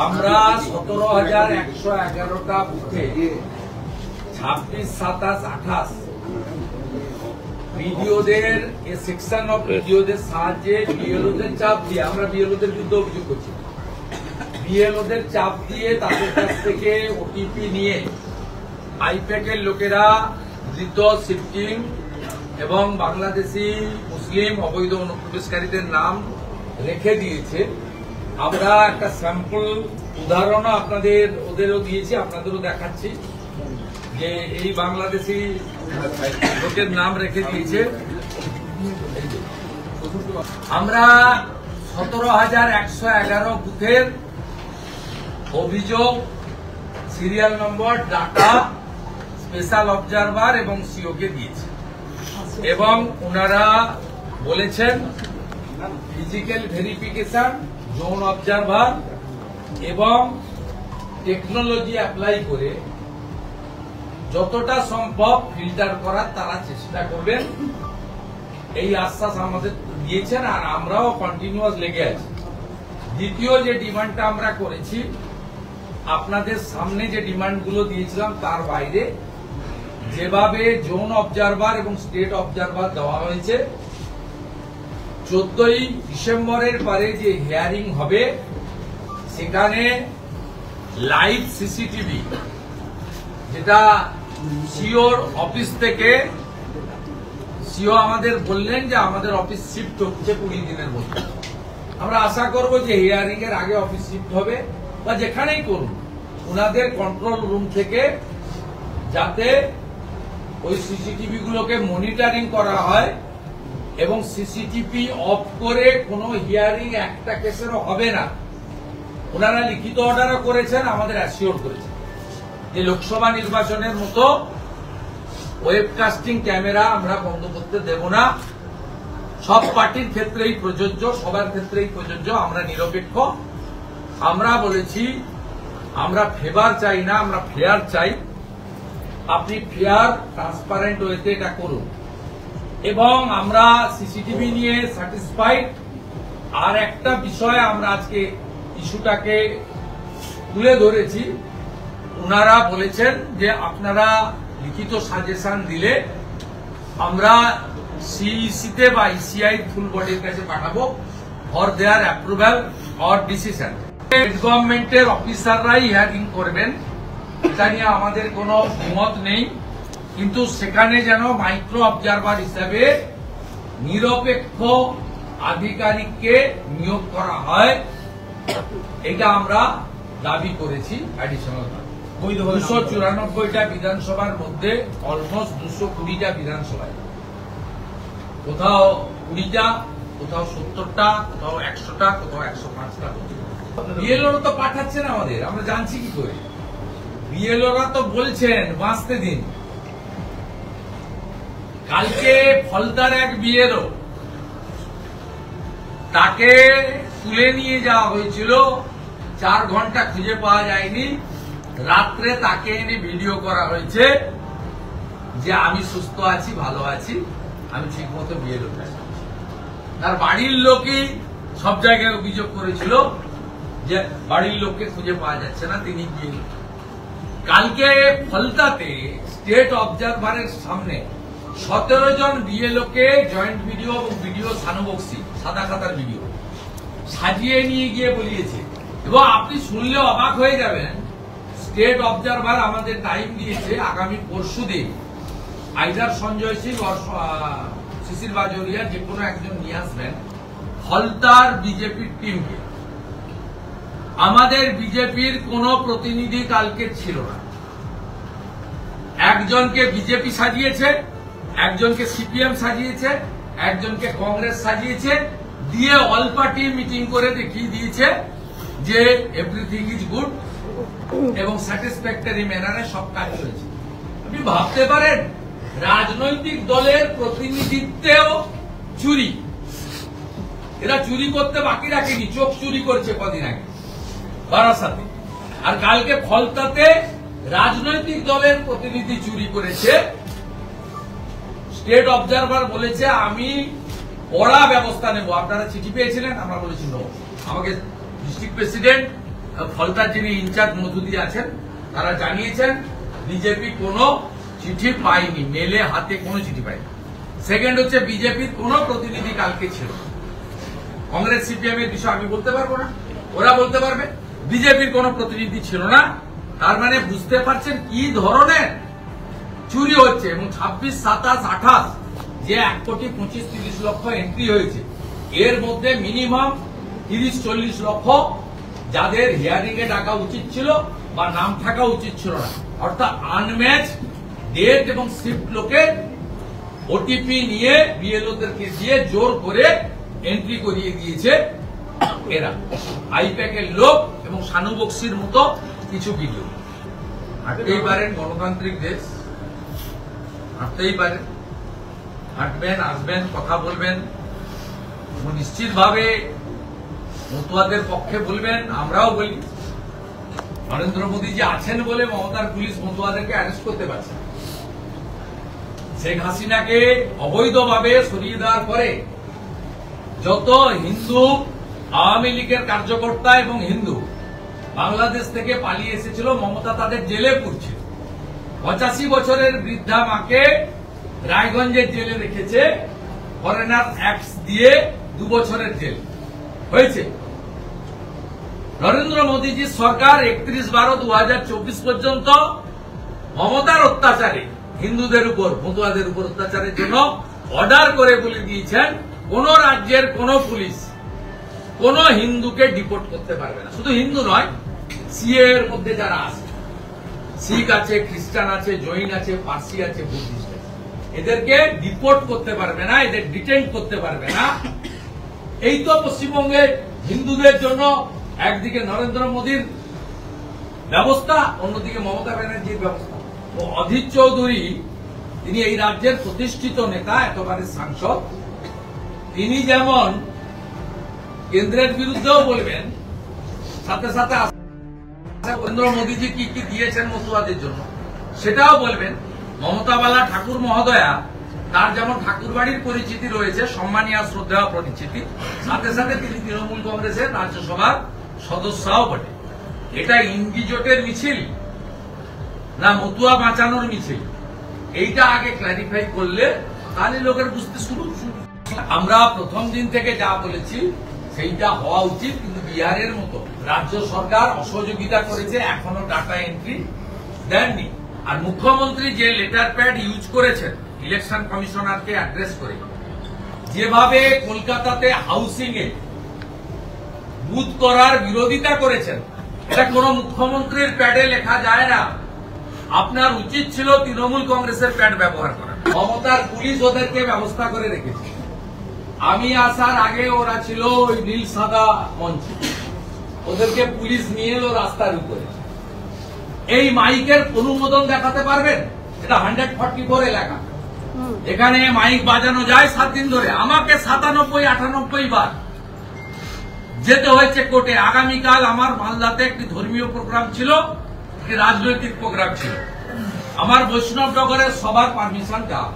আমরা 17,111টা বুথে 26, 27, 28 বিডিওদের section of বিডিওদের সাহায্যে বিএলওদের চাপ দিয়ে আমরা বিএলওদের বিরুদ্ধে অভিযোগ করছি। বিএলওদের চাপ দিয়ে তাদের কাছ থেকে ওটিপি নিয়ে আইপ্যাকের লোকেরা ধৃত শিফটিং এবং বাংলাদেশি মুসলিম অবৈধ অনুপ্রবেশকারীদের নাম রেখে দিয়েছে। আমরা একটা স্যাম্পল উদাহরণও ওদেরও দিয়েছি, আপনাদেরও দেখাচ্ছি যে এই বাংলাদেশি লোকের নাম রেখে দিয়েছে। আমরা 17,111 বুথের অভিযোগ, serial number, data, special observer এবং সিওকে দিয়েছি এবং ওনারা বলেছেন ফিজিক্যাল ভেরিফিকেশন, জোন অবজারভার এবং টেকনোলজি অ্যাপ্লাই করে যতটা সম্ভব ফিল্টার করার তারা চেষ্টা করবেন, এই আশ্বাস আমাদের দিয়েছেন। আর আমরাও কন্টিনিউয়াস লেগে আছি। দ্বিতীয় যে ডিমান্ডটা আমরা করেছি, আপনাদের সামনে যে ডিমান্ডগুলো দিয়েছিলাম তার বাইরে যেভাবে জোন অবজারভার এবং স্টেট অবজারভার দেওয়া হয়েছে, 14ই ডিসেম্বরের পরে যে হিয়ারিং হবে সেখানে লাইভ সিসিটিভি, যেটা সিওর অফিস থেকে সিও আমাদের বললেন যে আমাদের অফিস শিফট হচ্ছে 20 দিনের মধ্যে। আমরা আশা করব যে হিয়ারিং এর আগে অফিস শিফট হবে বা যেখানেই করুন, ওনাদের কন্ট্রোল রুম থেকে যাতে ওই সিসিটিভি গুলোকে মনিটরিং করা হয় এবং সিসিটিভি অফ করে কোনো হিয়ারিং একটা কেসেরও হবে না। ওনারা লিখিত অর্ডারও করেছেন, আমাদের অ্যাসিওর করেছেন যে লোকসভা নির্বাচনের মতো ওয়েবকাস্টিং ক্যামেরা আমরা বন্ধ করতে দেব না। সব পার্টির ক্ষেত্রেই প্রযোজ্য, সবার ক্ষেত্রেই প্রযোজ্য। আমরা নিরপেক্ষ। আমরা বলেছি আমরা ফেভার চাই না, আমরা ফেয়ার চাই। আপনি ফেয়ার ট্রান্সপারেন্ট ওয়েতে এটা করুন এবং আমরা সিসিটিভি নিয়ে স্যাটিসফাইড। আর একটা বিষয় আমরা আজকে ইস্যুটাকে তুলে ধরেছি, ওনারা বলেছেন যে আপনারা লিখিত সাজেশন দিলে আমরা সিইসিতে বা ইসিআই ফুল বডির কাছে পাঠাবো for their approval or decision. State গভর্নমেন্টের অফিসাররাই হিয়ারিং করবেন, এটা নিয়ে আমাদের কোনো মত নেই, কিন্তু সেখানে যেন মাইক্রো অবজারভার হিসাবে নিরপেক্ষ আধিকারিককে নিয়োগ করা হয়, এটা আমরা দাবি করেছি। অ্যাডিশনাল 294টা বিধানসভার মধ্যে অলমোস্ট 220টা বিধানসভায়, কোথাও 20টা, কোথাও 70টা, কোথাও 100টা, কোথাও 105টা। বিএলওরা তো পাঠাচ্ছেন আমাদের, আমরা জানছি কি করে। বিএলওরা তো বলছেন বাঁচতে দিন। কালকে ফলতার এক বিএলও, তাকে তুলে নিয়ে যাওয়া হয়েছিল, 4 ঘন্টা খুঁজে পাওয়া যায়নি। রাত্রে তাকে এনে ভিডিও করা হয়েছে যে আমি সুস্থ আছি, ভালো আছি, আমি ঠিক মতো বিএলও। তার বাড়ির লোকই সব জায়গায় অভিযোগ করেছিল যে বাড়ির লোককে খুঁজে পাওয়া যাচ্ছে না, তিনি বিএলও। কালকে ফলতাতে স্টেট অবজারভারের সামনে 17 জন বিএলওকে জয়েন্ট ভিডিও এবং ভিডিও সানুবক্সি, সাদা খাতার ভিডিও সাজিয়ে নিয়ে গিয়ে বলিয়েছে। এবং আপনি শুনলে অবাক হয়ে যাবেন, স্টেট অবজারভার আমাদের টাইম দিয়েছে আগামী পরশুদিন আইদার সঞ্জয় সিং আর শিশির বাজোরিয়া যে কোনো একজন নিয়ে আসবেন ফলতার বিজেপির টিমকে। আমাদের বিজেপির কোন প্রতিনিধি কালকে ছিল না। একজনকে বিজেপি সাজিয়েছে, একজনকে সিপিএম সাজিয়েছে, একজনকে কংগ্রেস সাজিয়েছে, দিয়ে অল পার্টি মিটিং করে দেখিয়ে দিয়েছে যে এভরিথিং ইজ গুড এবং স্যাটিসফ্যাক্টরি ম্যানারে সব কাজ হয়েছে। আপনি ভাবতে পারেন রাজনৈতিক দলের প্রতিনিধিত্বেও চুরি। এরা চুরি করতে বাকি রাখেনি, চোখ চুরি করেছে কদিন আগে বারাসাতে। আর কালকে ফলতাতে রাজনৈতিক দলের প্রতিনিধি চুরি করেছে। স্টেট অবজারভার বলেছে আমি কড়া ব্যবস্থা নেব। আপনারা চিঠি পেয়েছিলেন, আমরা বলেছি নো। আমাকে ডিস্ট্রিক্ট প্রেসিডেন্ট ফলতার যিনি ইনচার্জ মধুদি আছেন তারা জানিয়েছেন বিজেপি কোনো চিঠি পায়নি, মেলে হাতে কোনো চিঠি পায়নি। সেকেন্ড হচ্ছে বিজেপির কোনো প্রতিনিধি কালকে ছিল না। কংগ্রেস সিপিএম এর বিষয় আমি বলতে পারবো না, ওরা বলতে পারবে। বিজেপির কোনো প্রতিনিধি ছিল না, তার মানে বুঝতে পারছেন কি ধরনের চুরি হচ্ছে। এবং 26, 27, 28 যে 1,25,30 লক্ষ এন্ট্রি হয়েছে, এর মধ্যে মিনিমাম 30-40 লক্ষ যাদের হিয়ারিং এ ডাকা উচিত ছিল বা নাম থাকা উচিত ছিল না, অর্থাৎ আনম্যাচ ডেট এবং শিফট লোকের ওটিপি নিয়ে বিএলওদেরকে দিয়ে জোর করে এন্ট্রি করিয়ে দিয়েছে এরা। আইপ্যাকের লোক এবং শানু বক্সির মতো কিছু ভিডিও। হাঁটতেই পারেন, গণতান্ত্রিক দেশ, হাঁটতেই পারেন, হাঁটবেন, আসবেন, কথা বলবেন, নিশ্চিতভাবে মতুয়াদের পক্ষে বলবেন। আমরাও বলি নরেন্দ্র মোদী যে আছেন বলে মমতার পুলিশ মতুয়াদেরকে অ্যারেস্ট করতে পারছে। শেখ হাসিনাকে অবৈধভাবে সরিয়ে দেওয়ার পরে যত হিন্দু আওয়ামী লীগের কার্যকর্তা এবং হিন্দু বাংলাদেশ থেকে পালিয়ে এসেছিল, মমতা তাদের জেলে পুরছে। 85 বছরের বৃদ্ধা মাকে রায়গঞ্জের জেলে রেখেছে, ফরেনার অ্যাক্ট দিয়ে 2 বছরের জেল হয়েছে। নরেন্দ্র মোদীজির সরকার 31/12/2024 পর্যন্ত মমতার অত্যাচারে হিন্দুদের উপর, মতুয়াদের উপর অত্যাচারের জন্য অর্ডার করে বলে দিয়েছেন কোন রাজ্যের কোন পুলিশ কোন হিন্দুকে ডিপোর্ট করতে পারবে না। শুধু হিন্দু নয়, সিএ এর মধ্যে যারা আছে, শিখ আছে, খ্রিস্টান আছে, জৈন আছে, পার্সি আছে, বুদ্ধিস্ট আছে, এদেরকে ডিপোর্ট করতে পারবে না, এদের ডিটেইন করতে পারবে না। এই তো পশ্চিমবঙ্গে হিন্দুদের জন্য একদিকে নরেন্দ্র মোদীর ব্যবস্থা, অন্যদিকে মমতা ব্যানার্জির ব্যবস্থা। ও অধীর চৌধুরী, তিনি এই রাজ্যের প্রতিষ্ঠিত নেতা, এতবারের সাংসদ, তিনি যেমন কেন্দ্রের বিরুদ্ধেও বলবেন, সাথে সাথে নরেন্দ্র মোদীজি কি কি দিয়েছেন মতুয়াদের জন্য সেটাও বলবেন। মমতাবালা ঠাকুর মহোদয়া, তার যেমন ঠাকুর বাড়ির পরিচিতি রয়েছে, সম্মানীয় শ্রদ্ধেয় পরিচিতি, সাথে সাথে তিনি তৃণমূল কংগ্রেসের রাজ্যসভার সদস্যও বটে। এটা ইন্ডিজোটের মিছিল না মতুয়া বাঁচানোর মিছিল, এইটা আগে ক্ল্যারিফাই করলে তাহলে লোকের বুঝতে শুরু। আমরা প্রথম দিন থেকে যা বলেছি সেইটা হওয়া উচিত, কিন্তু বিহারের মতো রাজ্য সরকার অসহযোগিতা করেছে, এখনো ডাটা এন্ট্রি দেননি। আর মুখ্যমন্ত্রী যে লেটার প্যাড ইউজ করেছেন ইলেকশন কমিশনারকে অ্যাড্রেস করে, যেভাবে কলকাতাতে হাউসিং এ বুথ করার বিরোধিতা করেছেন, এটা কোন মুখ্যমন্ত্রীর প্যাডে লেখা যায় না। আপনার উচিত ছিল তৃণমূল কংগ্রেসের প্যাড ব্যবহার করা। মমতার পুলিশ ওদেরকে ব্যবস্থা করে রেখেছে। আমি আসার আগে ওরা ছিল ওই নীল সাদা মঞ্চে, ওদেরকে পুলিশ নিয়ে এলো রাস্তার উপরে। এই মাইকের অনুমোদন দেখাতে পারবেন? এটা 144 এলাকা, এখানে মাইক বাজানো যায় 7 দিন ধরে। আমাকে 97-98 বার যেতে হয়েছে কোর্টে। আগামীকাল আমার মালদাতে একটি ধর্মীয় প্রোগ্রাম ছিল, একটি রাজনৈতিক প্রোগ্রাম ছিল, আমার বৈষ্ণবনগরের সবার পারমিশন দেওয়া।